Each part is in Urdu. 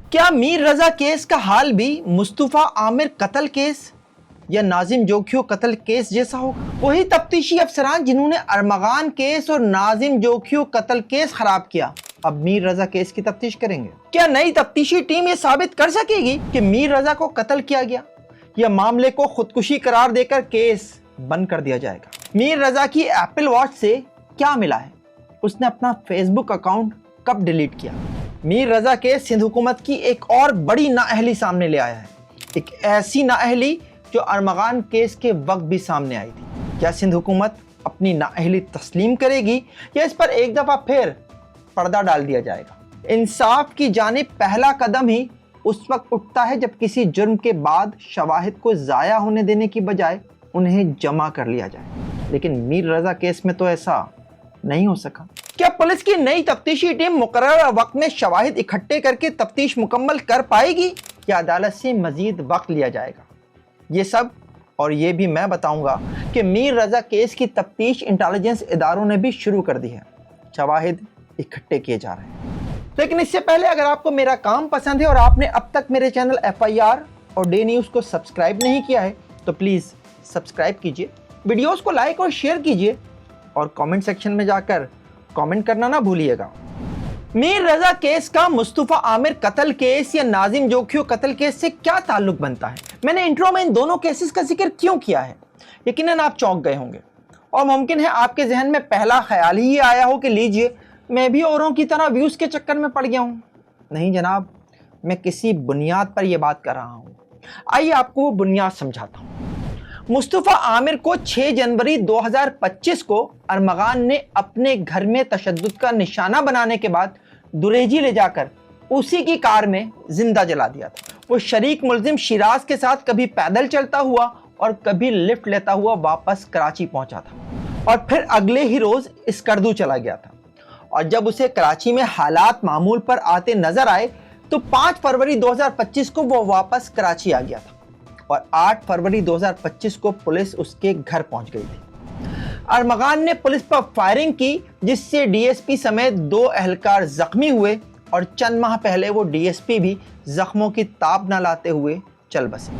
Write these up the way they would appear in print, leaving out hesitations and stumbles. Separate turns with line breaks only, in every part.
کیا میر رضا کیس کا حال بھی مصطفیٰ عامر قتل کیس یا ناظم جوکھیو قتل کیس جیسا ہوگا؟ وہی تفتیشی افسران جنہوں نے ارمغان کیس اور ناظم جوکھیو قتل کیس خراب کیا، اب میر رضا کیس کی تفتیش کریں گے۔ کیا نئی تفتیشی ٹیم یہ ثابت کر سکے گی کہ میر رضا کو قتل کیا گیا یا معاملے کو خودکشی قرار دے کر کیس بند کر دیا جائے گا؟ میر رضا کی ایپل واچ سے کیا ملا ہے؟ اس نے اپنا فیس بک اکاؤنٹ کب ڈیلیٹ کیا؟ میر رضا کیس سندھ حکومت کی ایک اور بڑی نااہلی سامنے لے آیا ہے، ایک ایسی نااہلی جو ارمغان کیس کے وقت بھی سامنے آئی تھی۔ کیا سندھ حکومت اپنی نااہلی تسلیم کرے گی یا اس پر ایک دفعہ پھر پردہ ڈال دیا جائے گا؟ انصاف کی جانب پہلا قدم ہی اس وقت اٹھتا ہے جب کسی جرم کے بعد شواہد کو ضائع ہونے دینے کی بجائے انہیں جمع کر لیا جائے، لیکن میر رضا کیس میں تو ایسا نہیں ہو سکا۔ کیا پولیس کی نئی تفتیشی ٹیم مقررہ وقت میں شواہد اکٹھے کر کے تفتیش مکمل کر پائے گی یا عدالت سے مزید وقت لیا جائے گا؟ یہ سب اور یہ بھی میں بتاؤں گا کہ میر رضا کیس کی تفتیش انٹیلیجنس اداروں نے بھی شروع کر دی ہے، شواہد اکٹھے کیے جا رہے ہیں۔ لیکن اس سے پہلے اگر آپ کو میرا کام پسند ہے اور آپ نے اب تک میرے چینل FIR اور ڈے نیوز کو سبسکرائب نہیں کیا ہے تو پلیز سبسکرائب کیجئے، ویڈیوز کو لائک اور شیئر کیجئے اور کامنٹ سیکشن میں جا کر کامنٹ کرنا نہ بھولیے گا۔ میر رضا کیس کا مصطفیٰ عامر قتل کیس یا ناظم جوکھیو قتل کیس سے کیا تعلق بنتا ہے؟ میں نے انٹرو میں ان دونوں کیسز کا ذکر کیوں کیا ہے؟ یقیناً آپ چونک گئے ہوں گے اور ممکن ہے آپ کے ذہن میں پہلا خیال ہی یہ آیا ہو کہ لیجئے میں بھی اوروں کی طرح ویوز کے چکر میں پڑ گیا ہوں۔ نہیں جناب، میں کسی بنیاد پر یہ بات کر رہا ہوں، آئیے آپ کو وہ بنیاد سمجھاتا ہوں۔ مصطفیٰ عامر کو 6 جنوری 2025 کو ارمغان نے اپنے گھر میں تشدد کا نشانہ بنانے کے بعد دریجی لے جا کر اسی کی کار میں زندہ جلا دیا تھا۔ وہ شریک ملزم شیراز کے ساتھ کبھی پیدل چلتا ہوا اور کبھی لفٹ لیتا ہوا واپس کراچی پہنچا تھا اور پھر اگلے ہی روز اسکردو چلا گیا تھا، اور جب اسے کراچی میں حالات معمول پر آتے نظر آئے تو 5 فروری 2025 کو وہ واپس کراچی آ گیا تھا اور 8 فروری 2025 کو پولیس اس کے گھر پہنچ گئی تھی۔ ارمغان نے پولیس پر فائرنگ کی جس سے DSP سمیت 2 اہلکار زخمی ہوئے اور چند ماہ پہلے وہ DSP بھی زخموں کی تاب نہ لاتے ہوئے چل بسے۔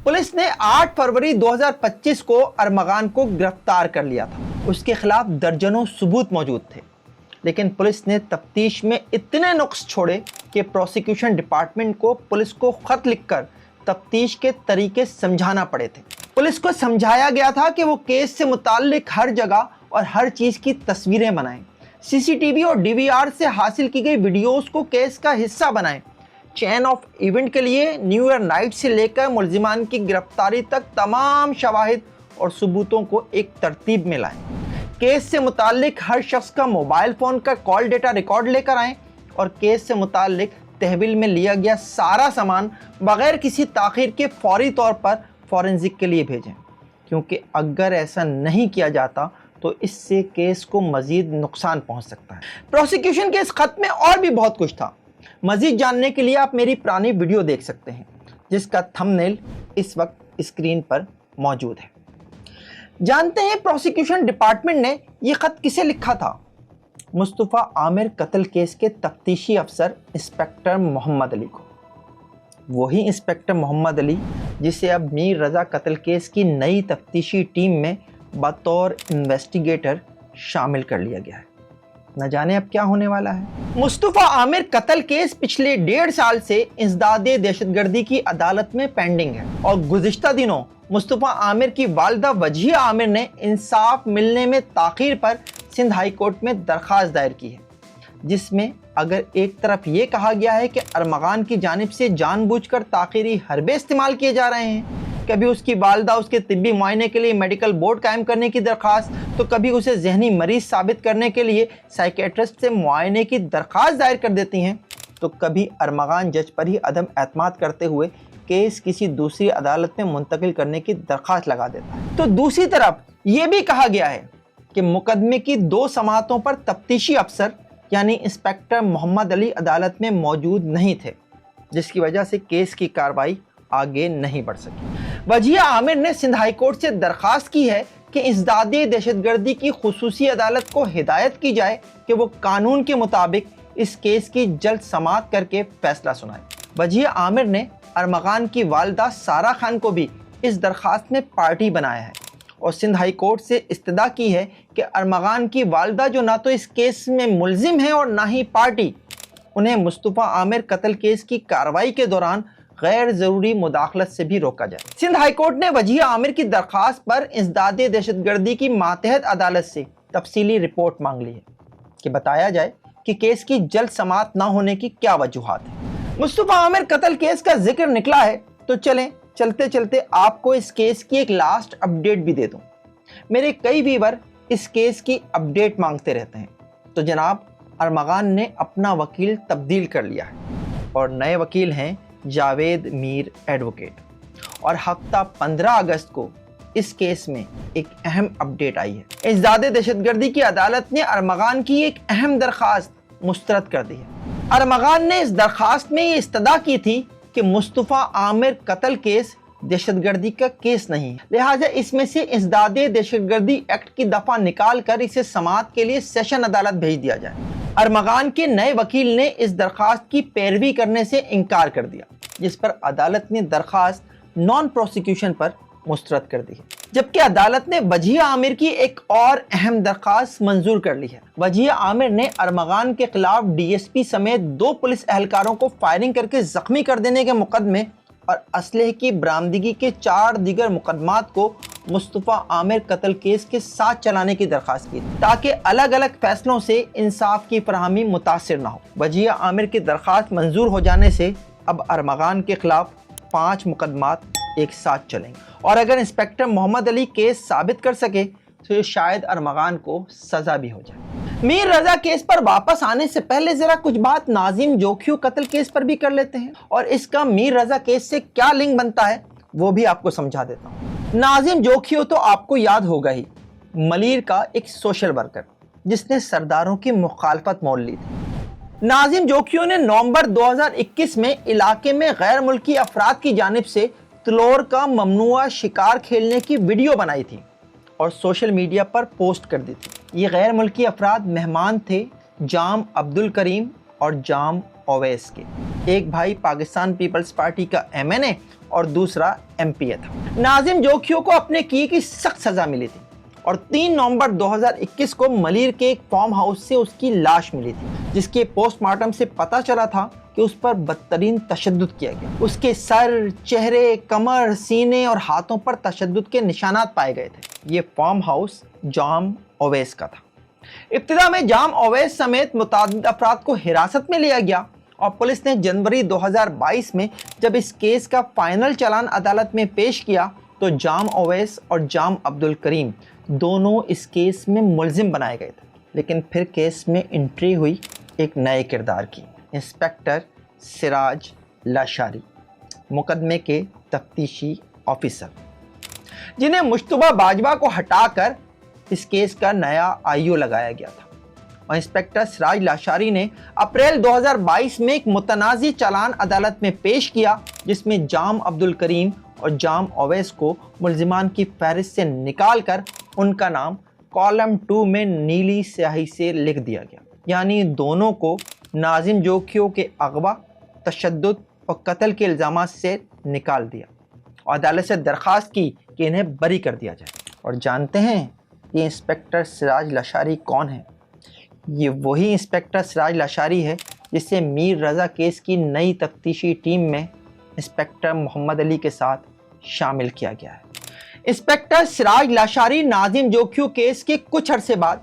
پولیس نے 8 فروری 2025 کو ارمغان کو گرفتار کر لیا تھا، اس کے خلاف درجنوں ثبوت موجود تھے، لیکن پولیس نے تفتیش میں اتنے نقص چھوڑے کہ پروسیکیوشن ڈپارٹمنٹ کو پولیس کو خط لکھ کر تفتیش کے طریقے سمجھانا پڑے تھے۔ پولیس کو سمجھایا گیا تھا کہ وہ کیس سے متعلق ہر جگہ اور ہر چیز کی تصویریں بنائیں، CCTV اور DVR سے حاصل کی گئی ویڈیوز کو کیس کا حصہ بنائیں، چین آف ایونٹ کے لیے نیو ایئر نائٹ سے لے کر ملزمان کی گرفتاری تک تمام شواہد اور ثبوتوں کو ایک ترتیب میں لائیں، کیس سے متعلق ہر شخص کا موبائل فون کا کال ڈیٹا ریکارڈ لے کر آئیں اور کیس سے متعلق تحویل میں لیا گیا سارا سامان بغیر کسی تاخیر کے فوری طور پر فورنزک کے لیے بھیجیں، کیونکہ اگر ایسا نہیں کیا جاتا تو اس سے کیس کو مزید نقصان پہنچ سکتا ہے۔ پروسیکیوشن کے اس خط میں اور بھی بہت کچھ تھا، مزید جاننے کے لیے آپ میری پرانی ویڈیو دیکھ سکتے ہیں جس کا تھمبنیل اس وقت اسکرین پر موجود ہے۔ جانتے ہیں پروسیکیوشن ڈپارٹمنٹ نے یہ خط کسے لکھا تھا؟ مصطفیٰ عامر قتل کیس کے تفتیشی افسر انسپکٹر محمد علی کو، وہی انسپکٹر محمد علی جسے اب میر رضا قتل کیس کی نئی تفتیشی ٹیم میں بطور انویسٹیگیٹر شامل کر لیا گیا ہے۔ نہ جانے اب کیا ہونے والا ہے۔ مصطفیٰ عامر قتل کیس پچھلے 1.5 سال سے انسداد دہشت گردی کی عدالت میں پینڈنگ ہے اور گزشتہ دنوں مصطفیٰ عامر کی والدہ وجیہہ عامر نے انصاف ملنے میں تاخیر پر سندھ ہائی کورٹ میں درخواست دائر کی ہے، جس میں اگر ایک طرف یہ کہا گیا ہے کہ ارمغان کی جانب سے جان بوجھ کر تاخیری حربے استعمال کیے جا رہے ہیں، کبھی اس کی والدہ اس کے طبی معائنے کے لیے میڈیکل بورڈ قائم کرنے کی درخواست، تو کبھی اسے ذہنی مریض ثابت کرنے کے لیے سائیکیٹرسٹ سے معائنے کی درخواست دائر کر دیتی ہیں، تو کبھی ارمغان جج پر ہی عدم اعتماد کرتے ہوئے کیس کسی دوسری عدالت میں منتقل کرنے کی درخواست لگا دیتا ہے۔ تو دوسری طرف یہ بھی کہا گیا ہے کہ مقدمے کی 2 سماعتوں پر تفتیشی افسر یعنی انسپکٹر محمد علی عدالت میں موجود نہیں تھے، جس کی وجہ سے کیس کی کارروائی آگے نہیں بڑھ سکی۔ وجیہہ عامر نے سندھ ہائی کورٹ سے درخواست کی ہے کہ انسداد دہشت گردی کی خصوصی عدالت کو ہدایت کی جائے کہ وہ قانون کے مطابق اس کیس کی جلد سماعت کر کے فیصلہ سنائے۔ وجیہ عامر نے ارمغان کی والدہ سارہ خان کو بھی اس درخواست میں پارٹی بنایا ہے اور سندھ ہائی کورٹ سے استدعا کی ہے کہ ارمغان کی والدہ جو نہ تو اس کیس میں ملزم ہیں اور نہ ہی پارٹی، انہیں مصطفیٰ عامر قتل کیس کی کارروائی کے دوران غیر ضروری مداخلت سے بھی روکا جائے۔ سندھ ہائی کورٹ نے وجیہ عامر کی درخواست پر انسداد دہشت گردی کی ماتحت عدالت سے تفصیلی رپورٹ مانگ لی ہے کہ بتایا جائے کہ کیس کی جلد سماعت نہ ہونے کی کیا وجوہات ہیں۔ مصطفیٰ عامر قتل کیس کا ذکر نکلا ہے تو چلتے چلتے آپ کو اس کیس کی ایک لاسٹ اپڈیٹ بھی دے دوں۔ میرے کئی ویور اس کیس کی اپڈیٹ مانگتے رہتے ہیں، تو جناب ارمغان نے اپنا وکیل تبدیل کر لیا ہے اور نئے وکیل ہیں جاوید میر ایڈوکیٹ، اور ہفتہ 15 اگست کو اس کیس میں ایک اہم اپڈیٹ آئی ہے۔ انسداد دہشت گردی کی عدالت نے ارمغان کی ایک اہم درخواست مسترد کر دی ہے۔ ارمغان نے اس درخواست میں یہ استدعا کی تھی کہ مصطفیٰ عامر قتل کیس دہشت گردی کا کیس نہیں، لہٰذا اس میں سے انسداد دہشت گردی ایکٹ کی دفعہ نکال کر اسے سماعت کے لیے سیشن عدالت بھیج دیا جائے۔ ارمغان کے نئے وکیل نے اس درخواست کی پیروی کرنے سے انکار کر دیا، جس پر عدالت نے درخواست نان پروسیکیوشن پر مسترد کر دی ہے، جبکہ عدالت نے وجیہ عامر کی ایک اور اہم درخواست منظور کر لی ہے۔ وجیہ عامر نے ارمغان کے خلاف ڈی ایس پی سمیت 2 پولیس اہلکاروں کو فائرنگ کر کے زخمی کر دینے کے مقدمے اور اسلحے کی برآمدگی کے 4 دیگر مقدمات کو مصطفیٰ عامر قتل کیس کے ساتھ چلانے کی درخواست کی تاکہ الگ الگ فیصلوں سے انصاف کی فراہمی متاثر نہ ہو۔ وجیہ عامر کی درخواست منظور ہو جانے سے اب ارمغان کے خلاف 5 مقدمات ایک ساتھ چلیں گے، اور اگر انسپیکٹر محمد علی کیس ثابت کر سکے تو شاید ارمغان کو سزا بھی ہو جائے۔ میر رضا کیس پر واپس آنے سے پہلے ذرا کچھ بات ناظم جوکھیو قتل کیس پر بھی کر لیتے ہیں، اور اس کا میر رضا کیس سے کیا لنک بنتا ہے وہ بھی آپ کو سمجھا دیتا ہوں۔ ناظم جوکھیو تو آپ کو یاد ہوگا ہی، ملیر کا ایک سوشل ورکر جس نے سرداروں کی مخالفت مول لی تھی۔ ناظم جوکھیو نے نومبر 2021 میں علاقے میں غیر ملکی افراد کی جانب سے تلور کا ممنوعہ شکار کھیلنے کی ویڈیو بنائی تھی اور سوشل میڈیا پر پوسٹ کر دی تھی۔ یہ غیر ملکی افراد مہمان تھے جام عبد الکریم اور جام اویس کے۔ ایک بھائی پاکستان پیپلز پارٹی کا MNA اور دوسرا MPA تھا۔ ناظم جوکھیو کو اپنے کیے کی سخت سزا ملی تھی اور 3 نومبر 2021 کو ملیر کے ایک فارم ہاؤس سے اس کی لاش ملی تھی، جس کے پوسٹ مارٹم سے پتہ چلا تھا کہ اس پر بدترین تشدد کیا گیا۔ اس کے سر، چہرے، کمر، سینے اور ہاتھوں پر تشدد کے نشانات پائے گئے تھے۔ یہ فارم ہاؤس جام اویس کا تھا۔ ابتدا میں جام اویس سمیت متعدد افراد کو حراست میں لیا گیا اور پولیس نے جنوری 2022 میں جب اس کیس کا فائنل چلان عدالت میں پیش کیا تو جام اویس اور جام عبد الکریم دونوں اس کیس میں ملزم بنائے گئے تھے، لیکن پھر کیس میں انٹری ہوئی ایک نئے کردار کی، انسپیکٹر سراج لاشاری، مقدمے کے تفتیشی آفیسر، جنہیں مشتبہ باجوہ کو ہٹا کر اس کیس کا نیا IO لگایا گیا تھا۔ اور انسپیکٹر سراج لاشاری نے اپریل 2022 میں ایک متنازع چالان عدالت میں پیش کیا، جس میں جام عبد الکریم اور جام اویس کو ملزمان کی فہرست سے نکال کر ان کا نام کالم 2 میں نیلی سیاہی سے لکھ دیا گیا، یعنی دونوں کو ناظم جوکھیو کے اغوا، تشدد اور قتل کے الزامات سے نکال دیا اور عدالت سے درخواست کی کہ انہیں بری کر دیا جائے۔ اور جانتے ہیں یہ انسپیکٹر سراج لاشاری کون ہے؟ یہ وہی انسپیکٹر سراج لاشاری ہے جسے میر رضا کیس کی نئی تفتیشی ٹیم میں انسپیکٹر محمد علی کے ساتھ شامل کیا گیا ہے۔ انسپیکٹر سراج لاشاری ناظم جوکھیو کیس کے کچھ عرصے بعد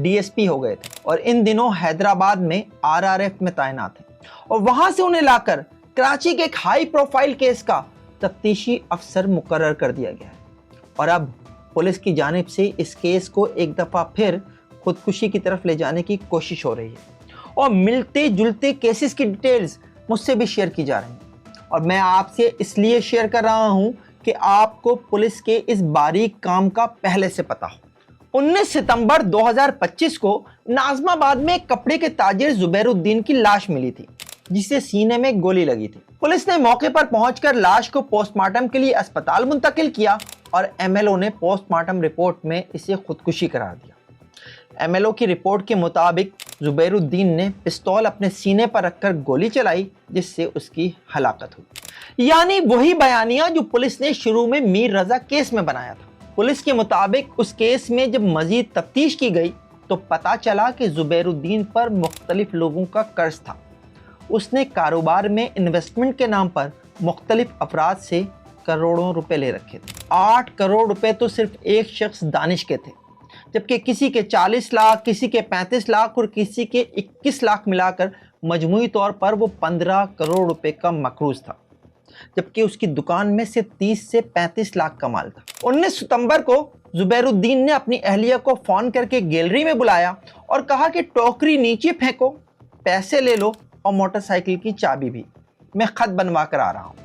DSP ہو گئے تھے اور ان دنوں حیدرآباد میں RRF میں تعینات ہیں، اور وہاں سے انہیں لا کر کراچی کے ایک ہائی پروفائل کیس کا تفتیشی افسر مقرر کر دیا گیا ہے۔ اور اب پولیس کی جانب سے اس کیس کو ایک دفعہ پھر خودکشی کی طرف لے جانے کی کوشش ہو رہی ہے، اور ملتے جلتے کیسز کی ڈیٹیلز مجھ سے بھی شیئر کی جا رہی ہیں، اور میں آپ سے اس لیے شیئر کر رہا ہوں کہ آپ کو پولیس کے اس باریک کام کا پہلے سے پتا ہو۔ 19 ستمبر 2025 کو ناظم آباد میں ایک کپڑے کے تاجر زبیر الدین کی لاش ملی تھی، جسے سینے میں گولی لگی تھی۔ پولیس نے موقع پر پہنچ کر لاش کو پوسٹ مارٹم کے لیے اسپتال منتقل کیا اور MLO نے پوسٹ مارٹم رپورٹ میں اسے خودکشی قرار دیا۔ MLO کی رپورٹ کے مطابق زبیر الدین نے پستول اپنے سینے پر رکھ کر گولی چلائی جس سے اس کی ہلاکت ہوئی۔ یعنی وہی بیانیہ جو پولیس نے شروع میں میر رضا کیس میں بنایا تھا۔ پولیس کے مطابق اس کیس میں جب مزید تفتیش کی گئی تو پتہ چلا کہ زبیر الدین پر مختلف لوگوں کا قرض تھا۔ اس نے کاروبار میں انویسٹمنٹ کے نام پر مختلف افراد سے کروڑوں روپے لے رکھے تھے۔ 8 کروڑ روپے تو صرف ایک شخص دانش کے تھے، جبکہ کسی کے 40 لاکھ، کسی کے 35 لاکھ اور کسی کے 21 لاکھ ملا کر مجموعی طور پر وہ 15 کروڑ روپے کا مقروض تھا، جبکہ اس کی دکان میں سے 30 سے 35 لاکھ کا مال تھا۔ 19 ستمبر کو زبیر الدین نے اپنی اہلیہ کو فون کر کے گیلری میں بلایا اور کہا کہ ٹوکری نیچے پھینکو، پیسے لے لو اور موٹر سائیکل کی چابی بھی، میں خط بنوا کر آ رہا ہوں۔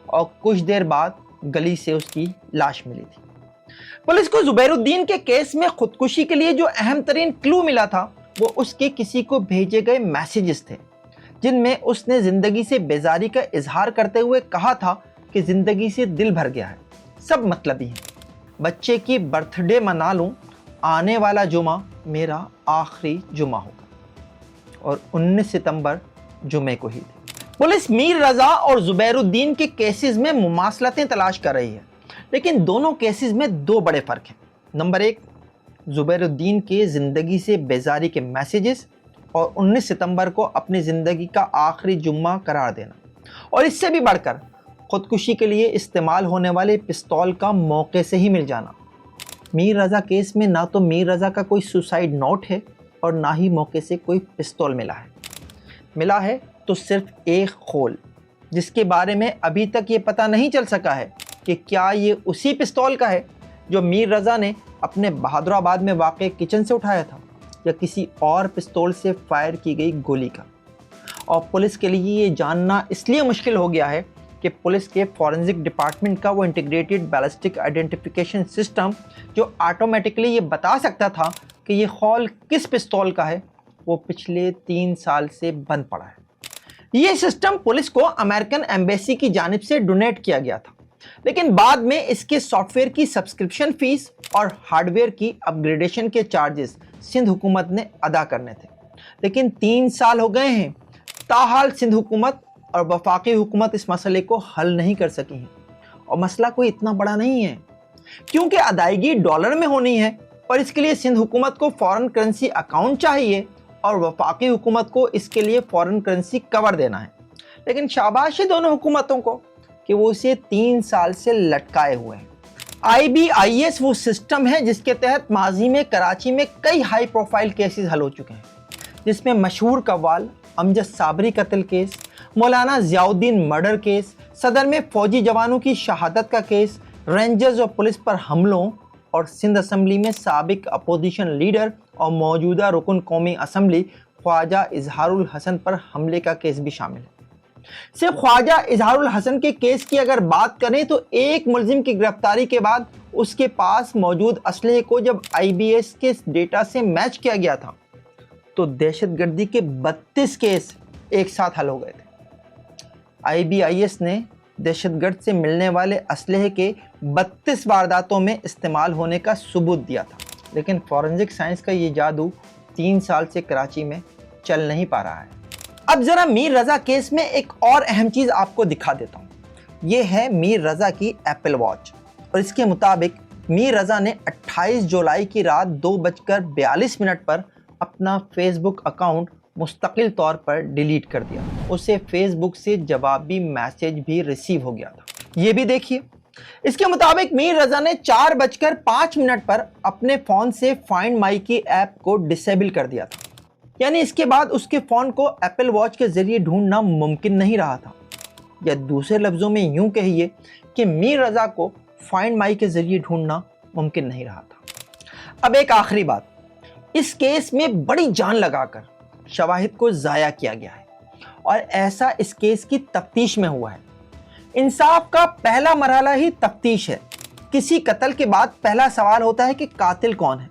اور کچھ دیر بعد گلی سے اس کی لاش ملی تھی۔ پولیس کو زبیر الدین کے کیس میں خودکشی کے لیے جو اہم ترین کلو ملا تھا وہ اس کے کسی کو بھیجے گئے میسیجز تھے، جن میں اس نے زندگی سے بیزاری کا اظہار کرتے ہوئے کہا تھا کہ زندگی سے دل بھر گیا ہے، سب مطلبی ہیں، بچے کی برتھ ڈے منا لوں، آنے والا جمعہ میرا آخری جمعہ ہوگا، اور 19 ستمبر جمعے کو ہی تھی۔ پولیس میر رضا اور زبیر الدین کے کیسز میں مماثلتیں تلاش کر رہی ہے، لیکن دونوں کیسز میں 2 بڑے فرق ہیں۔ نمبر 1، زبیر الدین کے زندگی سے بیزاری کے میسیجز اور 19 ستمبر کو اپنی زندگی کا آخری جمعہ قرار دینا، اور اس سے بھی بڑھ کر خودکشی کے لیے استعمال ہونے والے پستول کا موقع سے ہی مل جانا۔ میر رضا کیس میں نہ تو میر رضا کا کوئی سوسائیڈ نوٹ ہے اور نہ ہی موقع سے کوئی پستول ملا ہے تو صرف ایک خول، جس کے بارے میں ابھی تک یہ پتہ نہیں چل سکا ہے کہ کیا یہ اسی پستول کا ہے جو میر رضا نے اپنے بہادر آباد میں واقع کچن سے اٹھایا تھا، یا کسی اور پستول سے فائر کی گئی گولی کا۔ اور پولیس کے لیے یہ جاننا اس لیے مشکل ہو گیا ہے کہ پولیس کے فورنزک ڈپارٹمنٹ کا وہ انٹیگریٹڈ بیلسٹک آئیڈینٹیفیکیشن سسٹم جو آٹومیٹکلی یہ بتا سکتا تھا کہ یہ خول کس پستول کا ہے، وہ پچھلے 3 سال سے بند پڑا ہے۔ یہ سسٹم پولیس کو امریکن ایمبیسی کی جانب سے ڈونیٹ کیا گیا تھا، لیکن بعد میں اس کے سافٹ ویئر کی سبسکرپشن فیس اور ہارڈ ویئر کی اپ گریڈیشن کے چارجز سندھ حکومت نے ادا کرنے تھے، لیکن 3 سال ہو گئے ہیں، تاحال سندھ حکومت اور وفاقی حکومت اس مسئلے کو حل نہیں کر سکی ہیں۔ اور مسئلہ کوئی اتنا بڑا نہیں ہے، کیونکہ ادائیگی ڈالر میں ہونی ہے اور اس کے لیے سندھ حکومت کو فورن کرنسی اکاؤنٹ چاہیے اور وفاقی حکومت کو اس کے لیے فورن کرنسی کور دینا ہے۔ لیکن شاباش ہے دونوں حکومتوں کو کہ وہ اسے 3 سال سے لٹکائے ہوئے ہیں۔ IBIS وہ سسٹم ہے جس کے تحت ماضی میں کراچی میں کئی ہائی پروفائل کیسز حل ہو چکے ہیں، جس میں مشہور قوال امجد صابری قتل کیس، مولانا ضیاء الدین مرڈر کیس، صدر میں فوجی جوانوں کی شہادت کا کیس، رینجرز اور پولیس پر حملوں، اور سندھ اسمبلی میں سابق اپوزیشن لیڈر اور موجودہ رکن قومی اسمبلی خواجہ اظہار الحسن پر حملے کا کیس بھی شامل ہے۔ صرف خواجہ اظہار الحسن کے کیس کی اگر بات کریں تو ایک ملزم کی گرفتاری کے بعد اس کے پاس موجود اسلحے کو جب IBIS کے ڈیٹا سے میچ کیا گیا تھا تو دہشت گردی کے 32 کیس ایک ساتھ حل ہو گئے تھے۔ IBIS نے دہشت گرد سے ملنے والے اسلحے کے 32 وارداتوں میں استعمال ہونے کا ثبوت دیا تھا، لیکن فورنزک سائنس کا یہ جادو 3 سال سے کراچی میں چل نہیں پا رہا ہے۔ اب ذرا میر رضا کیس میں ایک اور اہم چیز آپ کو دکھا دیتا ہوں، یہ ہے میر رضا کی ایپل واچ، اور اس کے مطابق میر رضا نے 28 جولائی کی رات 2:42 پر اپنا فیس بک اکاؤنٹ مستقل طور پر ڈیلیٹ کر دیا۔ اسے فیس بک سے جوابی میسیج بھی ریسیو ہو گیا تھا، یہ بھی دیکھیے۔ اس کے مطابق میر رضا نے 4:05 پر اپنے فون سے فائنڈ مائی کی ایپ کو ڈسیبل کر دیا تھا، یعنی اس کے بعد اس کے فون کو ایپل واچ کے ذریعے ڈھونڈنا ممکن نہیں رہا تھا، یا دوسرے لفظوں میں یوں کہیے کہ میر رضا کو فائنڈ مائی کے ذریعے ڈھونڈنا ممکن نہیں رہا تھا۔ اب ایک آخری بات، اس کیس میں بڑی جان لگا کر شواہد کو ضائع کیا گیا ہے، اور ایسا اس کیس کی تفتیش میں ہوا ہے۔ انصاف کا پہلا مرحلہ ہی تفتیش ہے۔ کسی قتل کے بعد پہلا سوال ہوتا ہے کہ قاتل کون ہے،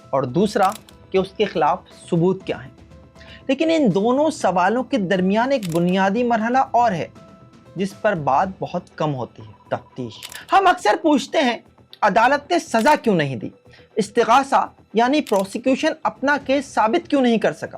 اور دوسرا کہ اس کے خلاف ثبوت کیا ہیں۔ لیکن ان دونوں سوالوں کے درمیان ایک بنیادی مرحلہ اور ہے جس پر بات بہت کم ہوتی ہے، تفتیش۔ ہم اکثر پوچھتے ہیں عدالت نے سزا کیوں نہیں دی، استغاثہ یعنی پروسیکیوشن اپنا کیس ثابت کیوں نہیں کر سکا،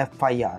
FIR